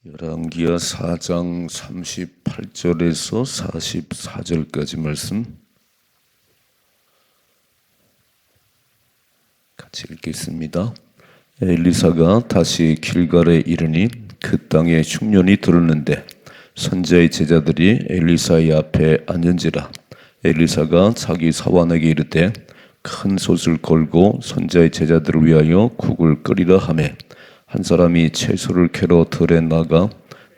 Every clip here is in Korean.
열왕기하 4장 38절에서 44절까지 말씀 같이 읽겠습니다. 엘리사가 다시 길갈에 이르니 그 땅에 흉년이 들었는데 선지자의 제자들이 엘리사의 앞에 앉은지라. 엘리사가 자기 사환에게 이르되 큰 솥을 걸고 선지자의 제자들을 위하여 국을 끓이라 하매 한 사람이 채소를 캐러 들에 나가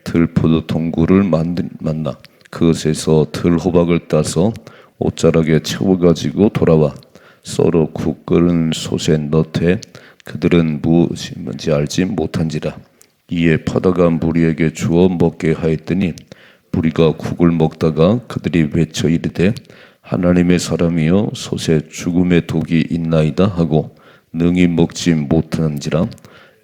들포도 동굴을 만나 그것에서 들호박을 따서 옷자락에 채워가지고 돌아와 썰어 국 끓은 솥에 넣되 그들은 무엇인지 알지 못한지라. 이에 파다가 무리에게 주어 먹게 하였더니 무리가 국을 먹다가 그들이 외쳐 이르되 하나님의 사람이여 솥에 죽음의 독이 있나이다 하고 능히 먹지 못한지라.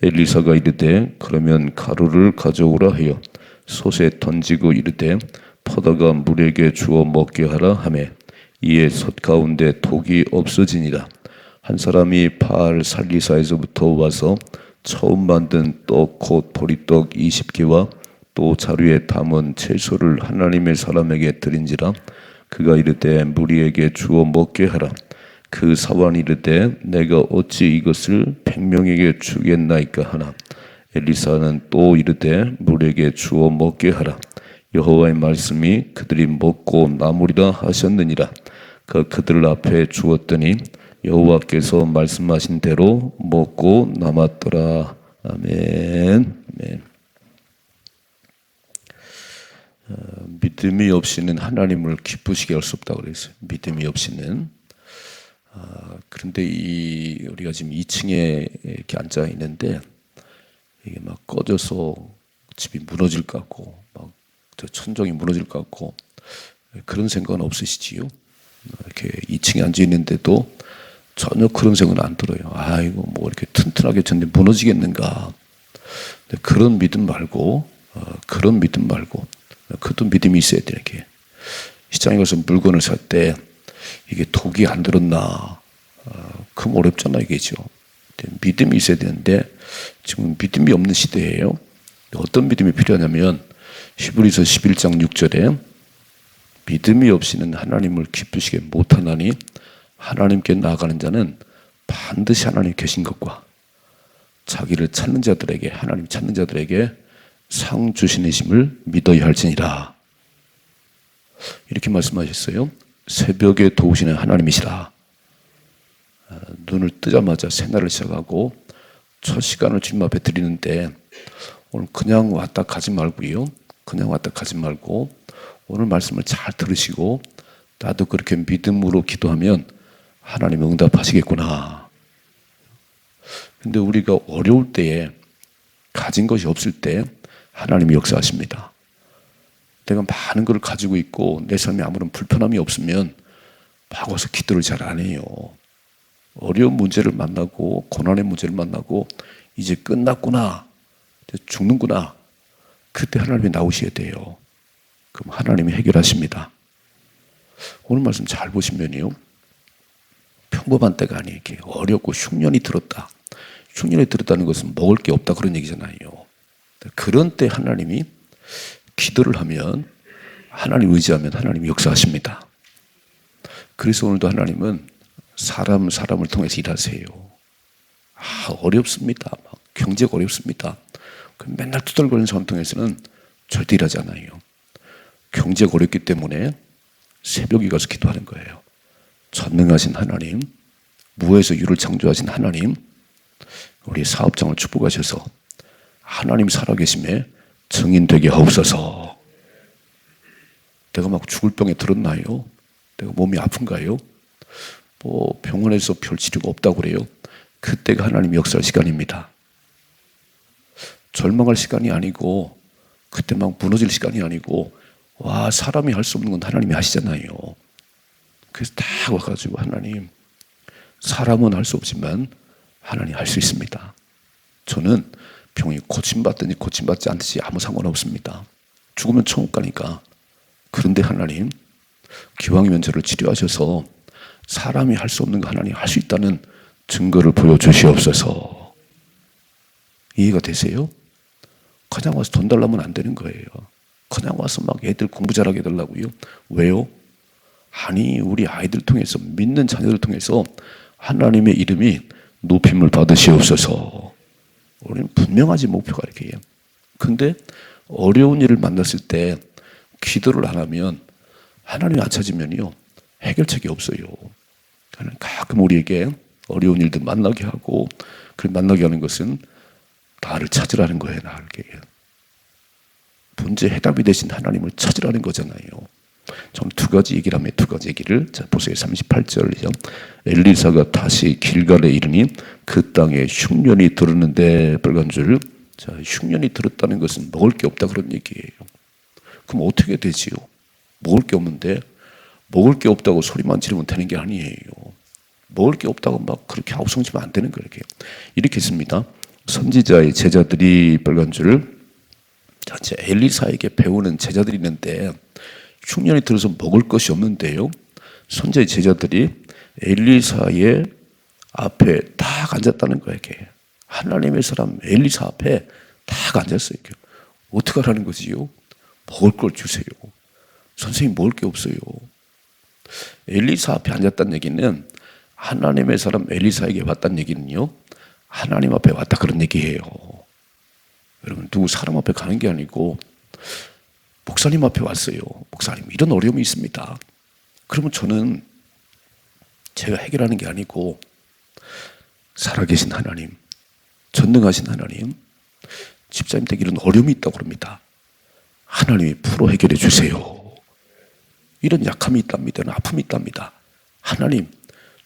엘리사가 이르되 그러면 가루를 가져오라 하여 솥에 던지고 이르되 퍼다가 물에게 주어 먹게 하라 하매 이에 솥 가운데 독이 없어지니라. 한 사람이 바알 살리사에서부터 와서 처음 만든 떡 곧 보리떡 20개와 또 자루에 담은 채소를 하나님의 사람에게 드린지라. 그가 이르되 무리에게 주어 먹게 하라. 그 사환이 이르되 내가 어찌 이것을 100명에게 주겠나이까 하나. 엘리사는 또 이르되 물에게 주어 먹게 하라. 여호와의 말씀이 그들이 먹고 남으리라 하셨느니라. 그들 앞에 주었더니 여호와께서 말씀하신 대로 먹고 남았더라. 아멘. 아멘. 믿음이 없이는 하나님을 기쁘시게 할 수 없다고 그랬어요. 믿음이 없이는. 그런데 우리가 지금 2층에 이렇게 앉아 있는데 이게 막 꺼져서 집이 무너질 것 같고 막 저 천정이 무너질 것 같고 그런 생각은 없으시지요? 이렇게 2층에 앉아 있는데도 전혀 그런 생각은 안 들어요. 아이고 뭐 이렇게 튼튼하게 졌는데 무너지겠는가? 그런 믿음 말고 그런 믿음이 있어야 돼. 이렇게 시장에 가서 물건을 살 때 이게 독이 안 들었나? 그럼 어렵잖아 이게죠. 믿음이 있어야 되는데 지금 믿음이 없는 시대예요. 어떤 믿음이 필요하냐면 히브리서 11장 6절에 믿음이 없이는 하나님을 기쁘시게 못하나니 하나님께 나아가는 자는 반드시 하나님 계신 것과 자기를 찾는 자들에게 하나님 찾는 자들에게 상 주시심을 믿어야 할지니라. 이렇게 말씀하셨어요. 새벽에 도우시는 하나님이시라. 눈을 뜨자마자 새날을 시작하고 첫 시간을 주님 앞에 드리는데 오늘 그냥 왔다 가지 말고요. 그냥 왔다 가지 말고 오늘 말씀을 잘 들으시고 나도 그렇게 믿음으로 기도하면 하나님 응답하시겠구나. 근데 우리가 어려울 때에 가진 것이 없을 때 하나님이 역사하십니다. 내가 많은 걸 가지고 있고 내 삶에 아무런 불편함이 없으면 막 와서 기도를 잘 안 해요. 어려운 문제를 만나고 고난의 문제를 만나고 이제 끝났구나, 이제 죽는구나, 그때 하나님이 나오셔야 돼요. 그럼 하나님이 해결하십니다. 오늘 말씀 잘 보시면요, 평범한 때가 아니에요. 이게 어렵고 흉년이 들었다. 흉년이 들었다는 것은 먹을 게 없다 그런 얘기잖아요. 그런 때 하나님이 기도를 하면 하나님 의지하면 하나님이 역사하십니다. 그래서 오늘도 하나님은 사람을 통해서 일하세요. 어렵습니다. 막 경제가 어렵습니다. 맨날 투덜거리는 사람 통해서는 절대 일하지 않아요. 경제가 어렵기 때문에 새벽에 가서 기도하는 거예요. 전능하신 하나님, 무에서 유를 창조하신 하나님, 우리 사업장을 축복하셔서 하나님 살아계심에 증인되게 하옵소서. 내가 막 죽을 병에 들었나요? 내가 몸이 아픈가요? 뭐 병원에서 별 치료가 없다고 그래요. 그때가 하나님 역사할 시간입니다. 절망할 시간이 아니고 그때 막 무너질 시간이 아니고 와 사람이 할 수 없는 건 하나님이 하시잖아요. 그래서 딱 와가지고 하나님 사람은 할 수 없지만 하나님 할 수 있습니다. 저는 병이 고침받든지 고침받지 않든지 아무 상관없습니다. 죽으면 천국 가니까. 그런데 하나님 기왕이면 저를 치료하셔서 사람이 할 수 없는 거 하나님 할 수 있다는 증거를 보여주시옵소서. 이해가 되세요? 그냥 와서 돈 달라면 안 되는 거예요. 그냥 와서 막 애들 공부 잘하게 해달라고요. 왜요? 아니, 우리 아이들 통해서, 믿는 자녀들 통해서 하나님의 이름이 높임을 받으시옵소서. 우리는 분명하지 목표가 이렇게 해요. 근데 어려운 일을 만났을 때 기도를 안 하면, 하나님이 안 찾으면요 해결책이 없어요. 가끔 우리에게 어려운 일들 만나게 하고, 그 만나게 하는 것은 나를 찾으라는 거예요. 나를. 문제 해답이 되신 하나님을 찾으라는 거잖아요. 저는 두 가지 얘기를 하면 두 가지 얘기를. 자, 보세요. 38절이죠. 엘리사가 다시 길갈에 이르니 그 땅에 흉년이 들었는데 빨간 줄. 자, 흉년이 들었다는 것은 먹을 게 없다 그런 얘기예요. 그럼 어떻게 되지요? 먹을 게 없는데, 먹을 게 없다고 소리만 지르면 되는 게 아니에요. 먹을 게 없다고 막 그렇게 아우성지면 안 되는 거예요. 이렇게 했습니다. 선지자의 제자들이 빨간 줄. 자, 엘리사에게 배우는 제자들이 있는데 흉년이 들어서 먹을 것이 없는데요, 선지자의 제자들이 엘리사의 앞에 딱 앉았다는 거예요. 하나님의 사람 엘리사 앞에 딱 앉았어요. 어떻게 하라는 거지요? 먹을 걸 주세요. 선생님, 먹을 게 없어요. 엘리사 앞에 앉았다는 얘기는, 하나님의 사람 엘리사에게 왔다는 얘기는요, 하나님 앞에 왔다 그런 얘기예요. 여러분, 누구 사람 앞에 가는 게 아니고 목사님 앞에 왔어요. 목사님, 이런 어려움이 있습니다. 그러면 저는 제가 해결하는 게 아니고 살아계신 하나님, 전능하신 하나님, 집사님에게 이런 어려움이 있다고 그럽니다. 하나님이 풀어 해결해 주세요. 이런 약함이 있답니다. 이런 아픔이 있답니다. 하나님,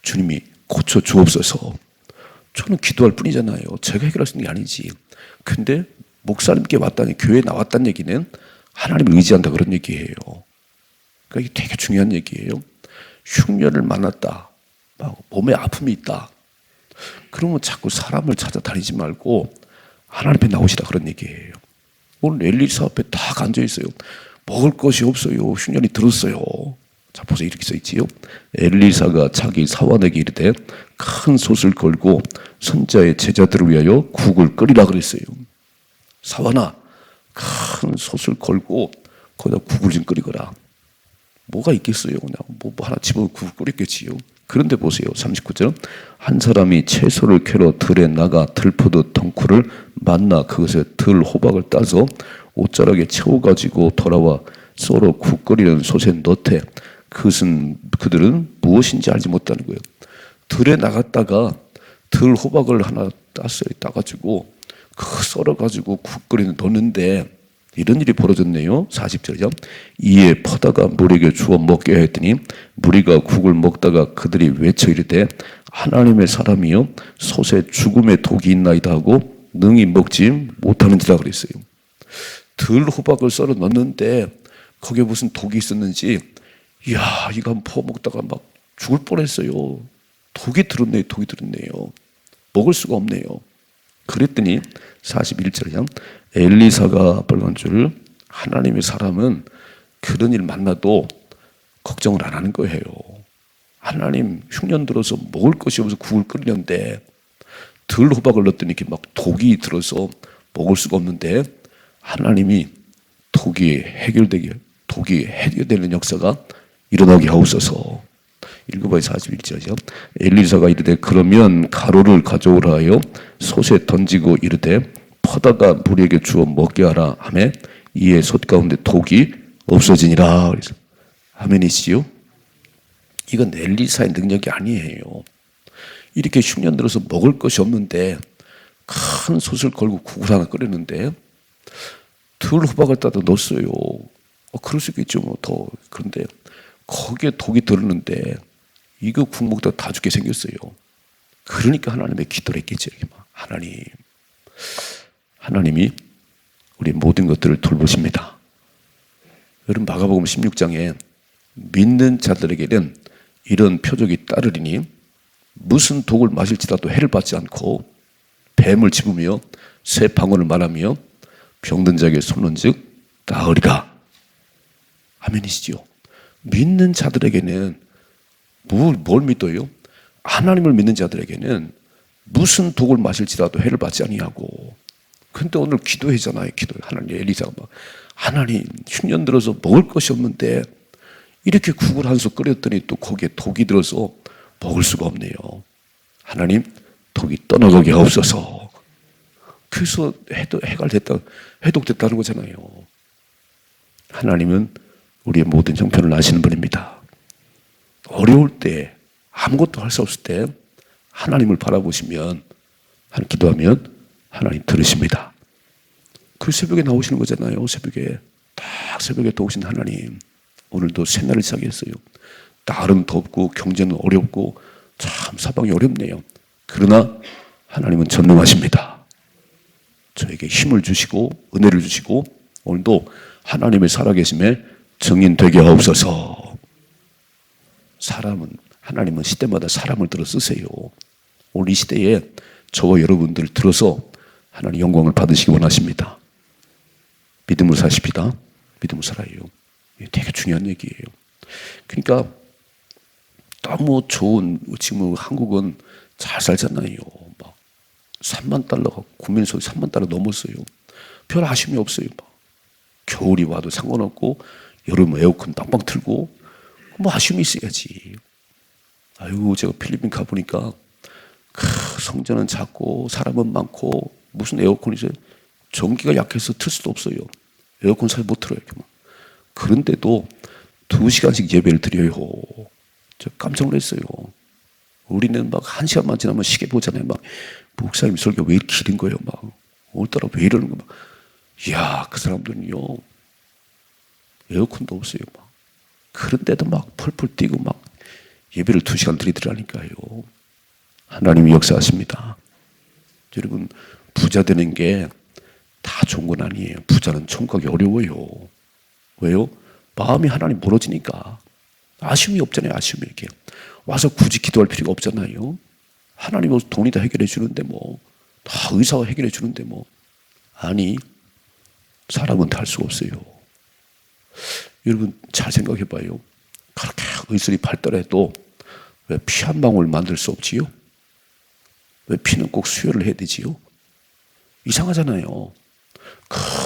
주님이 고쳐 주옵소서. 저는 기도할 뿐이잖아요. 제가 해결할 수 있는 게 아니지. 근데 목사님께 왔다니, 교회에 나왔다는 얘기는 하나님을 의지한다 그런 얘기예요. 그러니까 이게 되게 중요한 얘기예요. 흉년을 만났다, 몸에 아픔이 있다, 그러면 자꾸 사람을 찾아다니지 말고 하나님 앞에 나오시라 그런 얘기예요. 오늘 엘리사 앞에 딱 앉아있어요. 먹을 것이 없어요. 흉년이 들었어요. 자, 보세요. 이렇게 써있지요. 엘리사가 자기 사환에게 이르되 큰 솥을 걸고 선자의 제자들을 위하여 국을 끓이라 그랬어요. 사환아, 큰 솥을 걸고 거기다 국을 좀 끓이거라. 뭐가 있겠어요? 그냥 뭐 하나 집어 국을 끓였겠지요. 그런데 보세요. 39절. 한 사람이 채소를 캐러 들에 나가 들포도 덩쿨을 만나 그것에 들 호박을 따서 옷자락에 채워가지고 돌아와 썰어 국 끓이는 솥에 넣되, 그것은 그들은 무엇인지 알지 못하는 거예요. 들에 나갔다가 들 호박을 하나 땄어요. 따가지고 그 썰어가지고 국 끓이는 넣는데 이런 일이 벌어졌네요. 40절이죠. 이에 퍼다가 무리에게 주어 먹게 했더니 무리가 국을 먹다가 그들이 외쳐 이르되 하나님의 사람이여 솥에 죽음의 독이 있나이다 하고 능히 먹지 못하는지라 그랬어요. 들 호박을 썰어 넣는데 거기에 무슨 독이 있었는지, 이야, 이거 한번 퍼먹다가 막 죽을 뻔했어요. 독이 들었네요. 먹을 수가 없네요. 그랬더니 41절이야. 엘리사가 빨간 줄. 하나님의 사람은 그런 일 만나도 걱정을 안 하는 거예요. 하나님, 흉년 들어서 먹을 것이 없어서 국을 끓이는데 들 호박을 넣었더니 이렇게 막 독이 들어서 먹을 수가 없는데, 하나님이 독이 해결되는 역사가 일어나게 하옵소서. 읽어봐요. 41절이죠. 엘리사가 이르되 그러면 가루를 가져오라 하여 솥에 던지고 이르되 퍼다가 무리에게 주어 먹게 하라 하매 이에 솥 가운데 독이 없어지니라. 그래서 아멘이시요? 이건 엘리사의 능력이 아니에요. 이렇게 흉년 들어서 먹을 것이 없는데 큰 솥을 걸고 국을 하나 끓였는데 들 호박을 따다 넣었어요. 그럴 수 있겠죠. 뭐 더. 그런데 거기에 독이 들었는데 이거 국 먹다 다 죽게 생겼어요. 그러니까 하나님의 기도를 했겠죠. 하나님이 우리 모든 것들을 돌보십니다. 여러분, 마가복음 16장에 믿는 자들에게는 이런 표적이 따르리니 무슨 독을 마실지라도 해를 받지 않고 뱀을 집으며 새 방언을 말하며 병든 자에게 손은즉 나으리라. 아멘이시죠? 믿는 자들에게는 뭘 믿어요? 하나님을 믿는 자들에게는 무슨 독을 마실지라도 해를 받지 아니하고 근데 오늘 기도했잖아요. 기도. 하나님, 엘리사가 막, 하나님, 흉년 들어서 먹을 것이 없는데 이렇게 국을 한 솥 끓였더니 또 거기에 독이 들어서 먹을 수가 없네요. 하나님, 독이 떠나가게 하옵소서. 그래서 해갈됐다, 해독됐다는 거잖아요. 하나님은 우리의 모든 형편을 아시는 분입니다. 어려울 때, 아무것도 할 수 없을 때 하나님을 바라보시면, 기도하면 하나님 들으십니다. 그 새벽에 나오시는 거잖아요. 새벽에 딱 새벽에 또 오신 하나님. 오늘도 새날을 시작했어요. 날은 덥고 경제는 어렵고 참 사방이 어렵네요. 그러나 하나님은 전능하십니다. 저에게 힘을 주시고 은혜를 주시고 오늘도 하나님의 살아계심에 증인되게 하옵소서. 하나님은 시대마다 사람을 들어 쓰세요. 오늘 이 시대에 저와 여러분들 들어서 하나님 영광을 받으시기 원하십니다. 믿음으로 사십시다. 믿음으로 살아요. 이게 되게 중요한 얘기예요. 그러니까 너무 좋은, 지금 한국은 잘 살잖아요. 막 3만 달러가 국민소득 3만 달러 넘었어요. 별 아쉬움이 없어요. 막 겨울이 와도 상관없고 여름 에어컨 빵빵 틀고 뭐 아쉬움이 있어야지. 아이고, 제가 필리핀 가보니까 성전은 작고 사람은 많고 무슨 에어컨이 있어요. 전기가 약해서 틀 수도 없어요. 에어컨 잘 못 틀어요. 그런데도 2시간씩 예배를 드려요. 저 깜짝 놀랐어요. 우리는 막 1시간만 지나면 시계 보잖아요. 막 목사님 설교 왜 이렇게 길은 거예요. 막 오늘따라 왜 이러는 거야. 이야, 그 사람들은요 에어컨도 없어요. 막 그런데도 막 펄펄 뛰고 막 예배를 2시간 드리더라니까요. 하나님이 역사하십니다. 여러분, 부자 되는 게 다 좋은 건 아니에요. 부자는 천국하기 어려워요. 왜요? 마음이 하나님 멀어지니까. 아쉬움이 없잖아요. 아쉬움이 이렇게 와서 굳이 기도할 필요가 없잖아요. 하나님은 돈이 다 해결해 주는데 뭐, 다 의사가 해결해 주는데 뭐. 아니, 사람은 다 할 수가 없어요. 여러분 잘 생각해 봐요. 그렇게 의술이 발달해도 왜 피 한 방울 만들 수 없지요? 왜 피는 꼭 수혈을 해야 되지요? 이상하잖아요.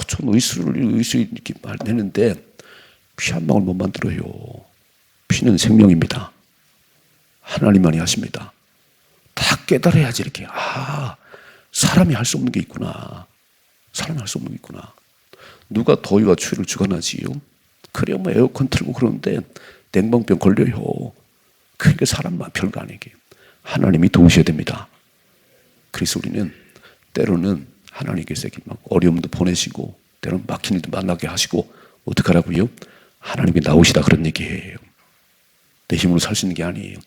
전 의술이 이렇게 말내는데 피 한 방울 못 만들어요. 피는 생명입니다. 하나님만이 하십니다. 다 깨달아야지 이렇게. 사람이 할 수 없는 게 있구나. 사람이 할 수 없는 게 있구나. 누가 더위와 추위를 주관하지요? 그래야 뭐 에어컨 틀고 그러는데 냉방병 걸려요. 그러니까 사람만 별거 아니게 하나님이 도우셔야 됩니다. 그래서 우리는 때로는 하나님께서 막 어려움도 보내시고 때로는 막힌 일도 만나게 하시고 어떡하라고요? 하나님이 나오시다 그런 얘기예요. 내 힘으로 살 수 있는 게 아니에요.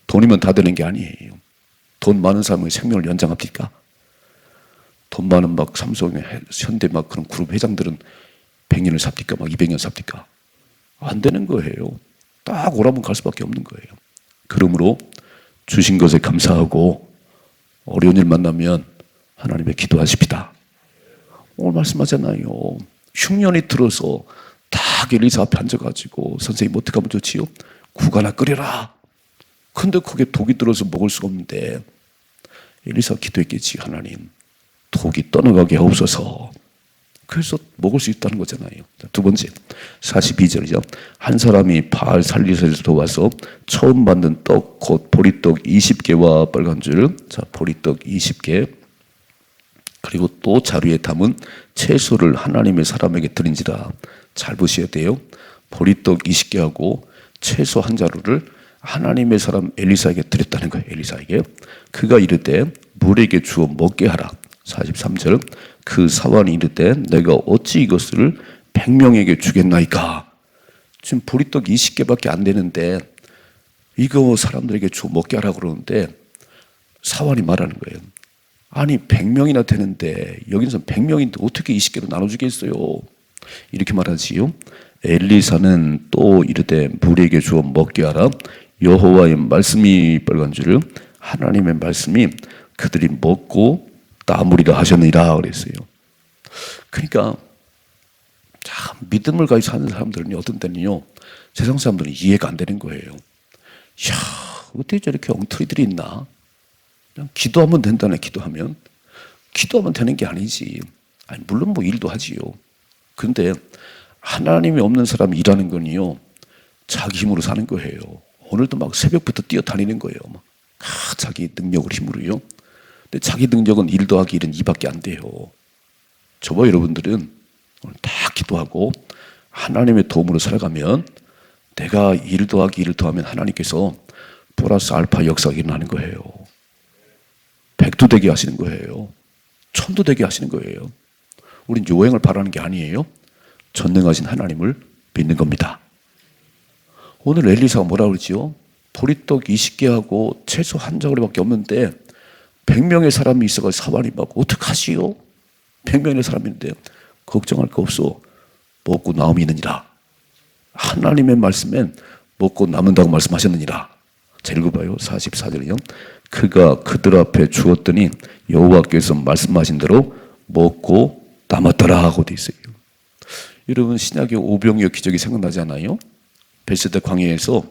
돈이면 다 되는 게 아니에요. 돈 많은 사람의 생명을 연장합니까? 돈 많은 막 삼성, 현대 막 그런 그룹 회장들은 100년을 삽니까? 막 200년 삽니까? 안 되는 거예요. 딱 오라면 갈 수밖에 없는 거예요. 그러므로 주신 것에 감사하고 어려운 일 만나면 하나님의 기도하십시다. 오늘 말씀하잖아요. 흉년이 들어서 딱 엘리사 앞에 앉아가지고 선생님 어떻게 하면 좋지요? 국 하나 끓여라. 근데 그게 독이 들어서 먹을 수가 없는데 엘리사 기도했겠지. 하나님 독이 떠나가게 하옵소서. 그래서 먹을 수 있다는 거잖아요. 두 번째 42절이죠. 한 사람이 바알 살리새에서 와서 처음 만든 떡 곧 보리떡 20개와 빨간 줄, 보리떡 20개 그리고 또 자루에 담은 채소를 하나님의 사람에게 드린지라. 잘 보셔야 돼요. 보리떡 20개하고 채소 한 자루를 하나님의 사람 엘리사에게 드렸다는 거예요. 엘리사에게. 그가 이르되 물에게 주어 먹게 하라. 43절 그 사환이 이르되 내가 어찌 이것을 100명에게 주겠나이까. 지금 보리떡 20개밖에 안 되는데 이거 사람들에게 주어 먹게 하라고 그러는데 사환이 말하는 거예요. 아니 100명이나 되는데 여기서 100명인데 어떻게 20개로 나눠주겠어요? 이렇게 말하지요. 엘리사는 또 이르되 물에게 주어 먹게 하라. 여호와의 말씀이 빨간 줄을 하나님의 말씀이 그들이 먹고 나무리라 하셨느니라 그랬어요. 그러니까 참 믿음을 가지고 사는 사람들은 어떤 때는요 세상 사람들은 이해가 안 되는 거예요. 이야 어떻게 저렇게 엉터리들이 있나. 그냥 기도하면 된다네. 기도하면 되는 게 아니지. 아니, 물론 뭐 일도 하지요. 그런데 하나님이 없는 사람이 일하는 건요, 자기 힘으로 사는 거예요. 오늘도 막 새벽부터 뛰어다니는 거예요. 막 자기 능력으로 힘으로요. 근데 자기 능력은 1 더하기 1은 2밖에 안 돼요. 저와 여러분들은 오늘 다 기도하고 하나님의 도움으로 살아가면 내가 1 더하기 1을 더하면 하나님께서 플러스 알파 역사가 일어나는 거예요. 100도 되게 하시는 거예요. 1000도 되게 하시는 거예요. 우린 요행을 바라는 게 아니에요. 전능하신 하나님을 믿는 겁니다. 오늘 엘리사가 뭐라 그러지요? 보리떡 20개하고 채소 1자루밖에 없는데 100명의 사람이 있어서 사발이 막 어떡하시오? 100명의 사람인데 걱정할 거 없어. 먹고 남음이 있느니라. 하나님의 말씀엔 먹고 남는다고 말씀하셨느니라. 자, 읽어봐요. 44절이요. 그가 그들 앞에 주었더니 여호와께서 말씀하신 대로 먹고 남았더라 하고 돼 있어요. 여러분, 신약의 오병이어 기적이 생각나지 않아요? 베세다 광야에서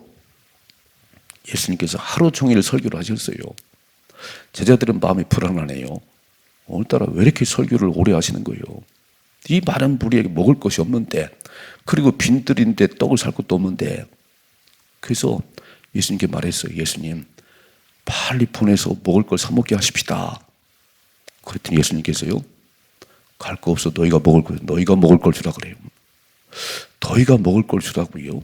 예수님께서 하루 종일 설교를 하셨어요. 제자들은 마음이 불안하네요. 오늘따라 왜 이렇게 설교를 오래 하시는 거예요? 이 많은 무리에게 먹을 것이 없는데, 그리고 빈들인데 떡을 살 것도 없는데. 그래서 예수님께 말했어요. 예수님, 빨리 보내서 먹을 걸 사 먹게 하십시다. 그랬더니 예수님께서요, 갈 거 없어. 너희가 먹을 걸 주라 그래요. 너희가 먹을 걸 주라고요.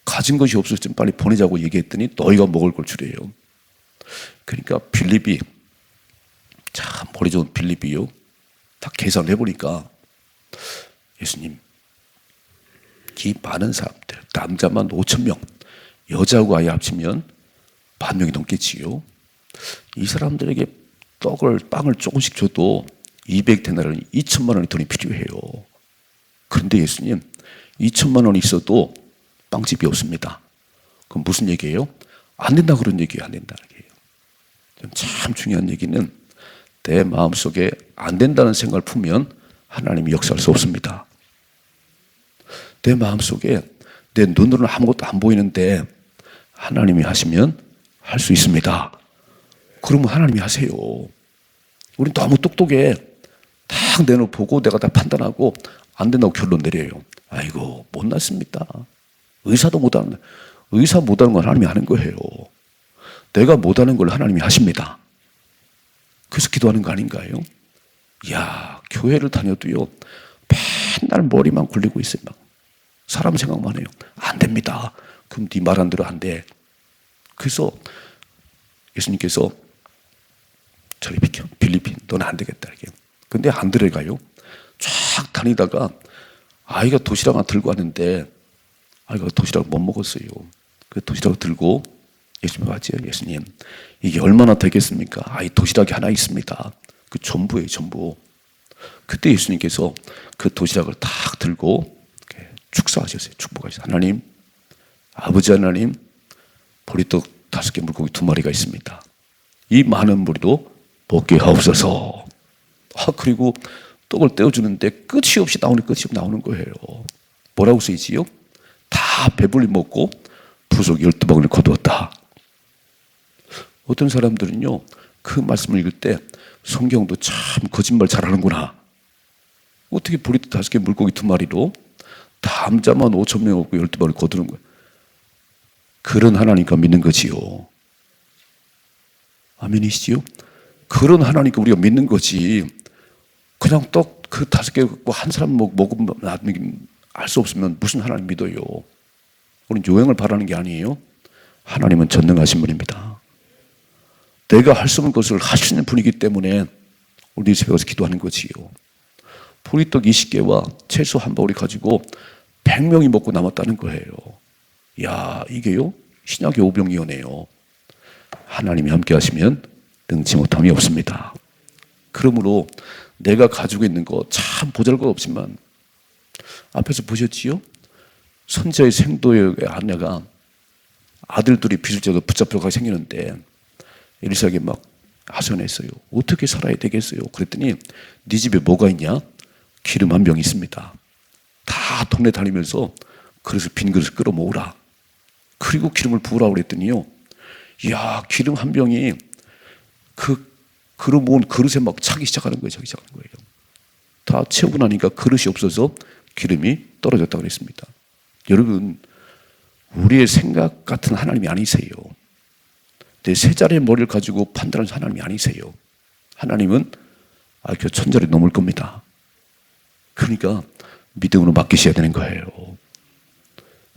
가진 것이 없을 때 빨리 보내자고 얘기했더니 너희가 먹을 걸 주래요. 그러니까 빌립이, 참 머리 좋은 빌립이요, 딱 계산을 해보니까 예수님, 이 많은 사람들, 남자만 5,000명, 여자하고 아예 합치면 10,000명이 넘겠지요. 이 사람들에게 빵을 조금씩 줘도 200데나리온 2천만 원의 돈이 필요해요. 그런데 예수님, 2천만 원이 있어도 빵집이 없습니다. 그럼 무슨 얘기예요? 안 된다 그런 얘기예요. 안 된다는 얘기예요. 참 중요한 얘기는 내 마음속에 안 된다는 생각을 품으면 하나님이 역사할 수 없습니다. 내 마음속에 내 눈으로는 아무것도 안 보이는데 하나님이 하시면 할 수 있습니다. 그러면 하나님이 하세요. 우린 너무 똑똑해. 딱 내놓고 내가 다 판단하고 안 된다고 결론 내려요. 아이고, 못났습니다. 의사 못하는 건 하나님이 하는 거예요. 내가 못하는 걸 하나님이 하십니다. 그래서 기도하는 거 아닌가요? 이야, 교회를 다녀도요, 맨날 머리만 굴리고 있어요. 막 사람 생각만 해요. 안 됩니다. 그럼 네 말한 대로 안 돼. 그래서 예수님께서 저리 비켜. 빌립인, 너는 안 되겠다. 근데 안 들어가요. 쫙 다니다가 아이가 도시락 하나 들고 왔는데 아이가 도시락을 못 먹었어요. 그 도시락을 들고 예수님 왔지요. 예수님, 이게 얼마나 되겠습니까? 아이 도시락이 하나 있습니다. 그 전부예요, 전부. 그때 예수님께서 그 도시락을 딱 들고 축사하셨어요. 축복하셨어요. 하나님, 아버지 하나님, 보리떡 5개, 물고기 2마리가 있습니다. 이 많은 무리도 먹게 하옵소서. 그리고 떡을 떼어주는데 끝이 없이 나오는 거예요. 뭐라고 쓰이지요? 다 배불리 먹고 부속 12바구니를 거두었다. 어떤 사람들은요, 그 말씀을 읽을 때 성경도 참 거짓말 잘하는구나. 어떻게 보리떡 5개, 물고기 2마리로 남자만 5,000명 없고 12바구니를 거두는 거예요. 그런 하나님과 믿는 거지요. 아멘이시지요? 그런 하나님과 우리가 믿는 거지. 그냥 떡 그 5개 갖고 한 사람 먹으면 알 수 없으면 무슨 하나님 믿어요? 우리는 요행을 바라는 게 아니에요. 하나님은 전능하신 분입니다. 내가 할 수 없는 것을 하시는 분이기 때문에 우리 집에 가서 기도하는 거지요. 보리떡 20개와 채소 1바구니 가지고 100명이 먹고 남았다는 거예요. 야, 이게요, 신약의 오병이어네요. 하나님이 함께 하시면 능치 못함이 없습니다. 그러므로 내가 가지고 있는 거 참 보잘것없지만 앞에서 보셨지요? 선지자의 생도의 아내가 아들들이 빚을 져서 붙잡혀가 생기는데 엘리사에게 막 하소연했어요. 어떻게 살아야 되겠어요? 그랬더니 네 집에 뭐가 있냐? 기름 1병 있습니다. 다 동네 다니면서 빈 그릇을 끌어모으라. 그리고 기름을 부으라 그랬더니요, 이야, 기름 1병이 그 그릇 모은 그릇에 막 차기 시작하는 거예요. 다 채우고 나니까 그릇이 없어서 기름이 떨어졌다고 그랬습니다. 여러분, 우리의 생각 같은 하나님이 아니세요. 내 세 자리의 머리를 가지고 판단하는 하나님이 아니세요. 하나님은 IQ 1000자리 넘을 겁니다. 그러니까 믿음으로 맡기셔야 되는 거예요.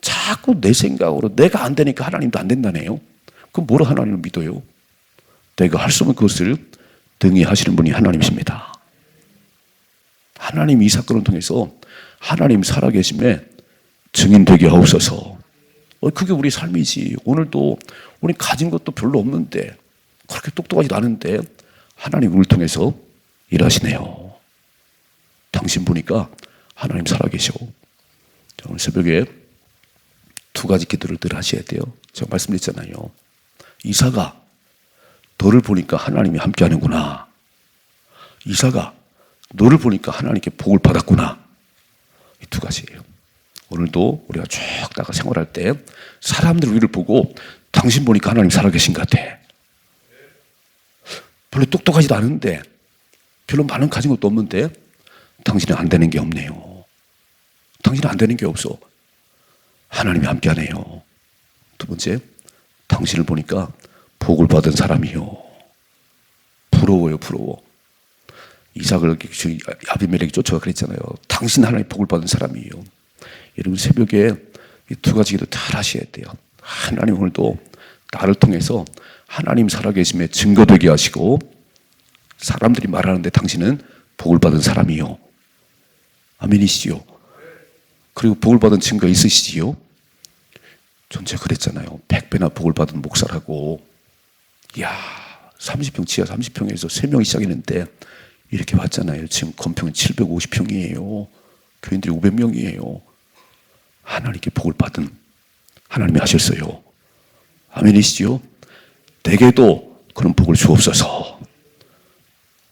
자꾸 내 생각으로 내가 안 되니까 하나님도 안 된다네요. 그럼 뭐로 하나님을 믿어요? 내가 할 수 없는 그것을 등이 하시는 분이 하나님이십니다. 하나님 이 사건을 통해서 하나님 살아계심에 증인되게 하옵소서. 그게 우리 삶이지. 오늘도 우리 가진 것도 별로 없는데, 그렇게 똑똑하지도 않은데 하나님 우리를 통해서 일하시네요. 당신 보니까 하나님 살아계셔. 오늘 새벽에 두 가지 기도를 늘 하셔야 돼요. 제가 말씀드렸잖아요. 이사가, 너를 보니까 하나님이 함께 하는구나. 이사가, 너를 보니까 하나님께 복을 받았구나. 이 두 가지예요. 오늘도 우리가 쭉 나가 생활할 때 사람들 우리를 보고 당신 보니까 하나님 살아계신 것 같아. 별로 똑똑하지도 않은데, 별로 많은 가진 것도 없는데 당신은 안 되는 게 없네요. 당신은 안 되는 게 없어. 하나님이 함께 하네요. 두 번째, 당신을 보니까 복을 받은 사람이요. 부러워요, 부러워. 이삭을 아비멜렉이 쫓아가 그랬잖아요. 당신 하나님 복을 받은 사람이에요. 여러분 새벽에 이 두 가지 기도 잘 하셔야 돼요. 하나님 오늘도 나를 통해서 하나님 살아계심에 증거되게 하시고, 사람들이 말하는데 당신은 복을 받은 사람이요. 아멘이시죠? 그리고 복을 받은 증거 있으시지요? 전 제가 그랬잖아요. 100배나 복을 받은 목사라고. 이야, 30평, 지하 30평에서 3명이 시작했는데 이렇게 봤잖아요. 지금 건평은 750평이에요. 교인들이 500명이에요. 하나님께 복을 받은 하나님이 하셨어요. 아멘이시죠? 내게도 그런 복을 주옵소서.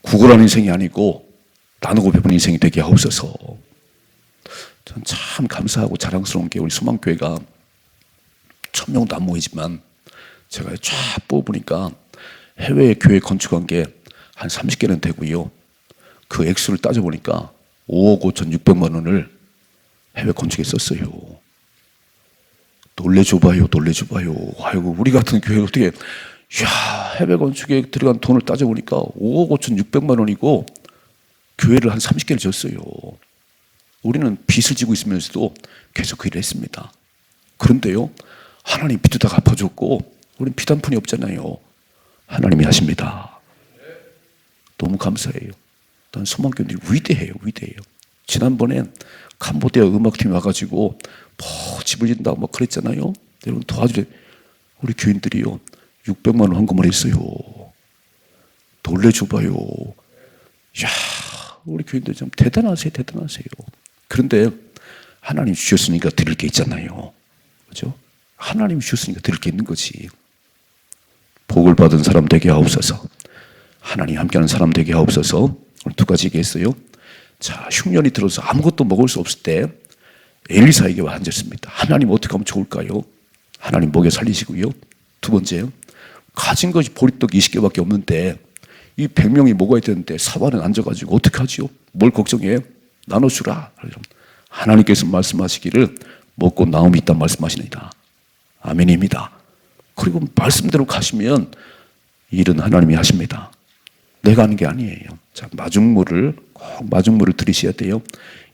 구걸하는 인생이 아니고 나누고 베푸는 인생이 되게 하옵소서. 전 참 감사하고 자랑스러운 게 우리 소망교회가 1000명도 안 모이지만 제가 쫙 뽑아보니까 해외에 교회 건축한 게 한 30개는 되고요. 그 액수를 따져보니까 5억 5,600만 원을 해외 건축에 썼어요. 놀래줘봐요, 놀래줘봐요. 아이고, 우리 같은 교회 어떻게, 이야, 해외 건축에 들어간 돈을 따져보니까 5억 5,600만 원이고 교회를 한 30개를 졌어요. 우리는 빚을 지고 있으면서도 계속 그 일을 했습니다. 그런데요, 하나님 빚도 다 갚아줬고 우리는 빚 한 푼이 없잖아요. 하나님이 하십니다. 너무 감사해요. 난 소망교인들이 위대해요, 위대해요. 지난번에 캄보디아 음악팀이 와가지고 뭐 집을 짓는다고 막 그랬잖아요. 여러분 도와주래. 우리 교인들이요 600만 원 헌금을 했어요. 놀래줘봐요. 이야, 우리 교인들 참 대단하세요, 대단하세요. 그런데 하나님 주셨으니까 드릴 게 있잖아요. 그렇죠? 하나님 주셨으니까 드릴 게 있는 거지. 복을 받은 사람 되게 하옵소서. 하나님 함께하는 사람 되게 하옵소서. 오늘 두 가지 얘기했어요. 자, 흉년이 들어서 아무것도 먹을 수 없을 때 엘리사에게 와 앉았습니다. 하나님 어떻게 하면 좋을까요? 하나님 먹여 살리시고요. 두 번째, 가진 것이 보리떡 20개밖에 없는데 이 100명이 먹어야 되는데 사발은 앉아가지고 어떻게 하지요? 뭘 걱정해? 나눠주라. 하나님께서 말씀하시기를 먹고 나음이 있다 말씀하시니다. 아멘입니다. 그리고 말씀대로 가시면 일은 하나님이 하십니다. 내가 하는 게 아니에요. 자, 마중물을 꼭 마중물을 들이셔야 돼요.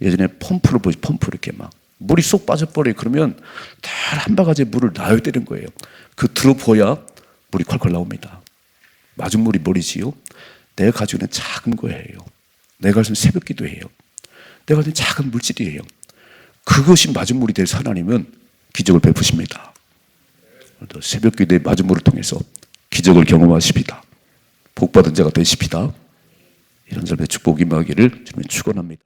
예전에 펌프를 보지, 펌프 이렇게 막 물이 쏙 빠져버려요. 그러면 다 한 바가지 물을 놔야 되는 거예요. 그 들어부어야 물이 콸콸 나옵니다. 마중물이 뭐리지요? 내가 가지고 있는 작은 거예요. 내가 가지고 있는 새벽 기도예요. 내가 가지고 있는 작은 물질이에요. 그것이 마중물이 될 하나님은 기적을 베푸십니다. 새벽 기도의 마중물을 통해서 기적을 경험하십니다. 복받은 자가 되십니다. 이런 삶의 축복이 임하기를 주님 축원합니다.